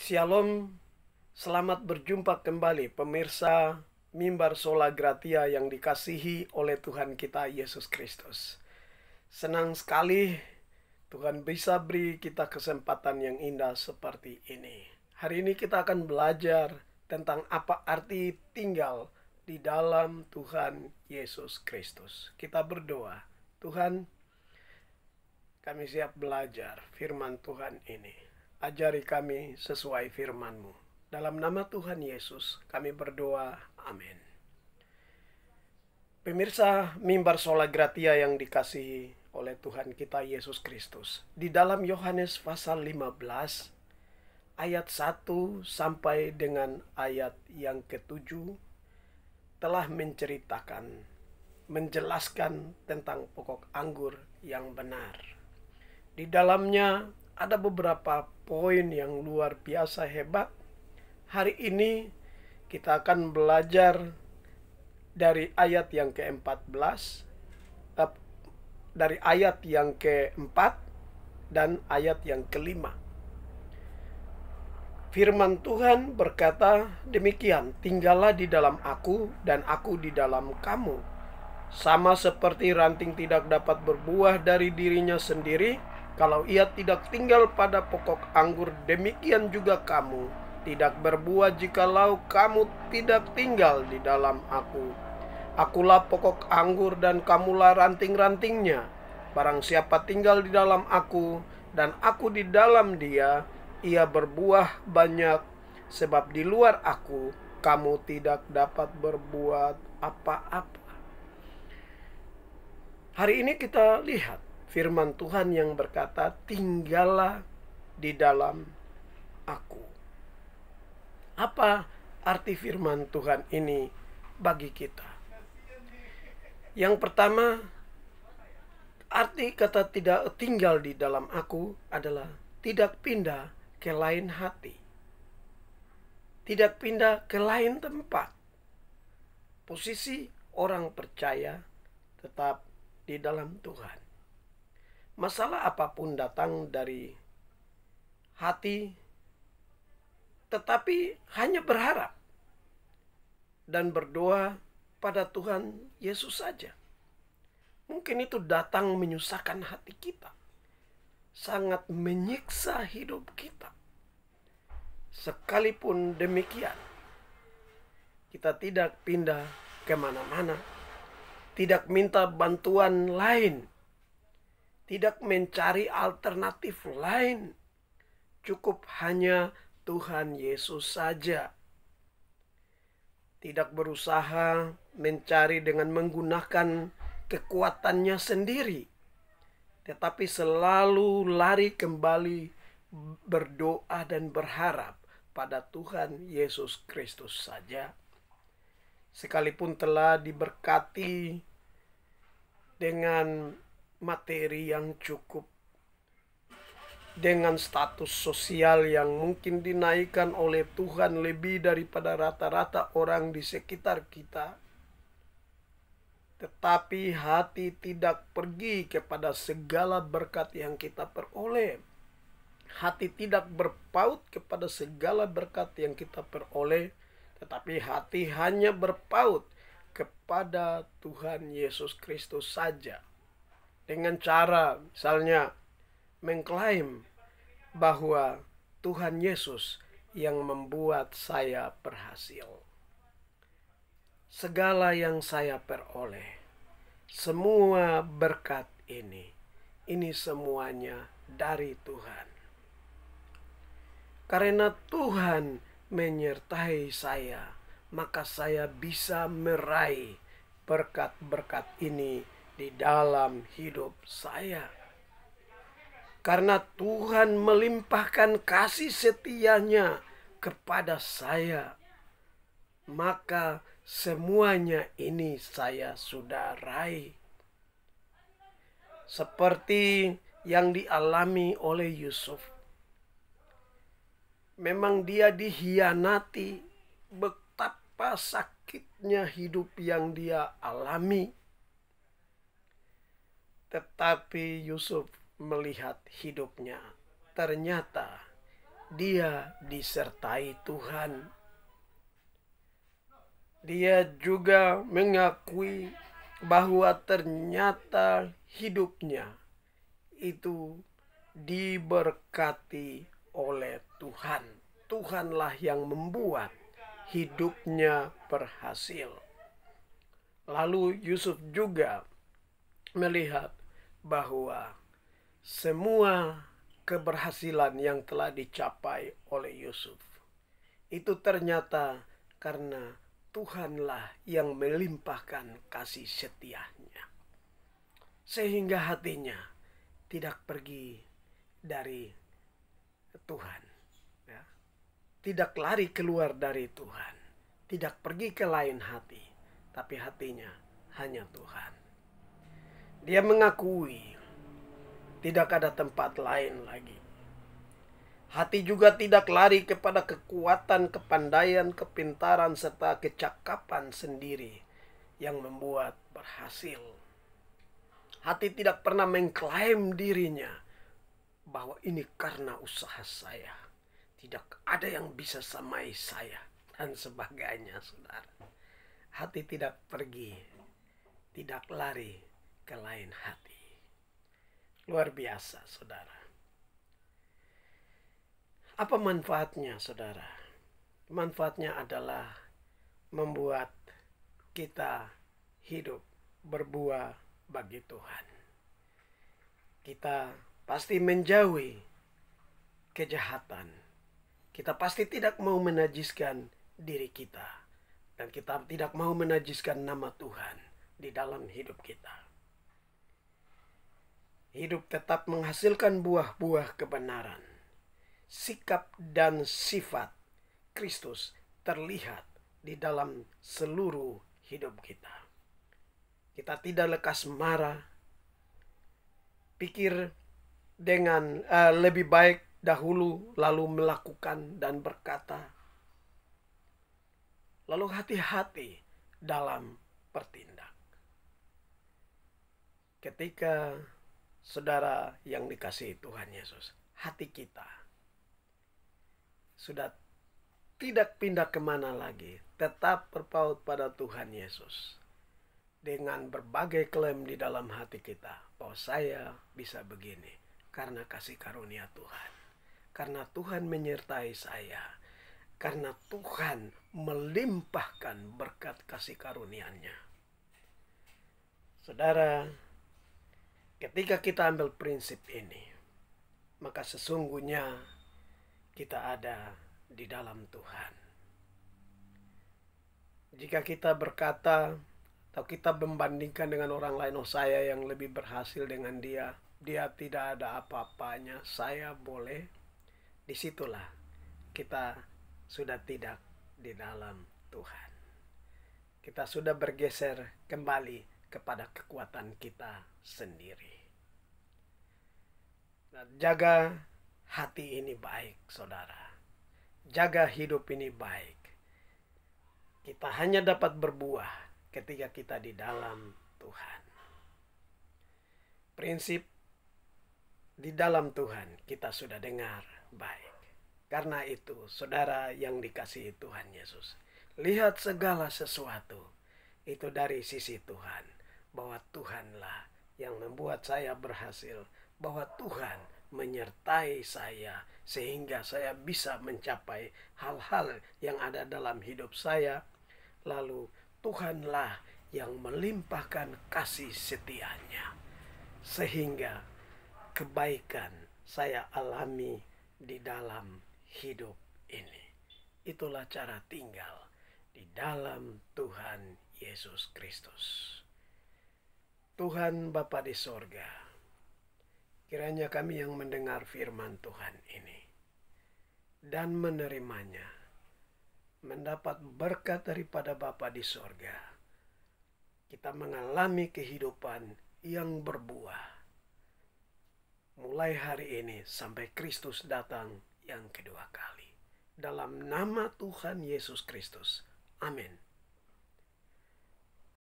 Shalom, selamat berjumpa kembali pemirsa Mimbar Sola Gratia yang dikasihi oleh Tuhan kita Yesus Kristus. Senang sekali Tuhan bisa beri kita kesempatan yang indah seperti ini. Hari ini kita akan belajar tentang apa arti tinggal di dalam Tuhan Yesus Kristus. Kita berdoa, Tuhan, kami siap belajar firman Tuhan ini. Ajari kami sesuai firman-Mu. Dalam nama Tuhan Yesus kami berdoa. Amin. Pemirsa Mimbar Sola Gratia yang dikasihi oleh Tuhan kita Yesus Kristus. Di dalam Yohanes pasal 15 ayat 1 sampai dengan ayat yang ke-7 telah menjelaskan tentang pokok anggur yang benar. Di dalamnya ada beberapa poin yang luar biasa hebat. Hari ini kita akan belajar dari ayat yang ke-14, dari ayat yang ke-4 dan ayat yang ke-5. Firman Tuhan berkata demikian, "Tinggallah di dalam aku dan aku di dalam kamu. Sama seperti ranting tidak dapat berbuah dari dirinya sendiri, kalau ia tidak tinggal pada pokok anggur, demikian juga kamu tidak berbuah jikalau kamu tidak tinggal di dalam aku. Akulah pokok anggur dan kamulah ranting-rantingnya. Barang siapa tinggal di dalam aku dan aku di dalam dia, ia berbuah banyak, sebab di luar aku kamu tidak dapat berbuat apa-apa." Hari ini kita lihat firman Tuhan yang berkata, "Tinggallah di dalam aku." Apa arti firman Tuhan ini bagi kita? Yang pertama, arti kata tidak tinggal di dalam aku adalah tidak pindah ke lain hati. Tidak pindah ke lain tempat. Posisi orang percaya tetap di dalam Tuhan. Masalah apapun datang dari hati, tetapi hanya berharap dan berdoa pada Tuhan Yesus saja. Mungkin itu datang menyusahkan hati kita, sangat menyiksa hidup kita. Sekalipun demikian, kita tidak pindah kemana-mana, tidak minta bantuan lain, tidak mencari alternatif lain. Cukup hanya Tuhan Yesus saja. Tidak berusaha mencari dengan menggunakan kekuatannya sendiri, tetapi selalu lari kembali berdoa dan berharap pada Tuhan Yesus Kristus saja. Sekalipun telah diberkati dengan materi yang cukup, dengan status sosial yang mungkin dinaikkan oleh Tuhan lebih daripada rata-rata orang di sekitar kita, tetapi hati tidak pergi kepada segala berkat yang kita peroleh. Hati tidak berpaut kepada segala berkat yang kita peroleh, tetapi hati hanya berpaut kepada Tuhan Yesus Kristus saja. Dengan cara misalnya mengklaim bahwa Tuhan Yesus yang membuat saya berhasil. Segala yang saya peroleh, semua berkat ini semuanya dari Tuhan. Karena Tuhan menyertai saya, maka saya bisa meraih berkat-berkat ini di dalam hidup saya. Karena Tuhan melimpahkan kasih setianya kepada saya, maka semuanya ini saya sudah raih. Seperti yang dialami oleh Yusuf. Memang dia dihianati, betapa sakitnya hidup yang dia alami. Tetapi Yusuf melihat hidupnya, ternyata dia disertai Tuhan. Dia juga mengakui bahwa ternyata hidupnya itu diberkati oleh Tuhan. Tuhanlah yang membuat hidupnya berhasil. Lalu Yusuf juga melihat bahwa semua keberhasilan yang telah dicapai oleh Yusuf itu ternyata karena Tuhanlah yang melimpahkan kasih setianya. Sehingga hatinya tidak pergi dari Tuhan. Ya. Tidak lari keluar dari Tuhan. Tidak pergi ke lain hati. Tapi hatinya hanya Tuhan. Dia mengakui tidak ada tempat lain lagi. Hati juga tidak lari kepada kekuatan, kepandaian, kepintaran, serta kecakapan sendiri yang membuat berhasil. Hati tidak pernah mengklaim dirinya bahwa ini karena usaha saya. Tidak ada yang bisa samai saya dan sebagainya, saudara. Hati tidak pergi, tidak lari ke lain hati. Luar biasa, saudara. Apa manfaatnya, saudara? Manfaatnya adalah membuat kita hidup berbuah bagi Tuhan. Kita pasti menjauhi kejahatan. Kita pasti tidak mau menajiskan diri kita. Dan kita tidak mau menajiskan nama Tuhan di dalam hidup kita. Hidup tetap menghasilkan buah-buah kebenaran. Sikap dan sifat Kristus terlihat di dalam seluruh hidup kita. Kita tidak lekas marah, pikir dengan lebih baik dahulu lalu melakukan dan berkata. Lalu hati-hati dalam bertindak. Ketika saudara yang dikasihi Tuhan Yesus, hati kita sudah tidak pindah kemana lagi, tetap berpaut pada Tuhan Yesus. Dengan berbagai klaim di dalam hati kita, bahwa saya bisa begini, karena kasih karunia Tuhan. Karena Tuhan menyertai saya. Karena Tuhan melimpahkan berkat kasih karunia-Nya. Saudara, ketika kita ambil prinsip ini, maka sesungguhnya kita ada di dalam Tuhan. Jika kita berkata atau kita membandingkan dengan orang lain, oh saya yang lebih berhasil dengan dia tidak ada apa-apanya, saya boleh, disitulah kita sudah tidak di dalam Tuhan. Kita sudah bergeser kembali kepada kekuatan kita sendiri. Dan jaga hati ini baik, saudara. Jaga hidup ini baik. Kita hanya dapat berbuah ketika kita di dalam Tuhan. Prinsip di dalam Tuhan kita sudah dengar baik. Karena itu, saudara yang dikasihi Tuhan Yesus, lihat segala sesuatu itu dari sisi Tuhan. Bahwa Tuhanlah yang membuat saya berhasil. Bahwa Tuhan menyertai saya sehingga saya bisa mencapai hal-hal yang ada dalam hidup saya. Lalu Tuhanlah yang melimpahkan kasih setianya sehingga kebaikan saya alami di dalam hidup ini. Itulah cara tinggal di dalam Tuhan Yesus Kristus. Tuhan Bapa di sorga, kiranya kami yang mendengar firman Tuhan ini dan menerimanya, mendapat berkat daripada Bapa di sorga. Kita mengalami kehidupan yang berbuah. Mulai hari ini sampai Kristus datang yang kedua kali. Dalam nama Tuhan Yesus Kristus. Amin.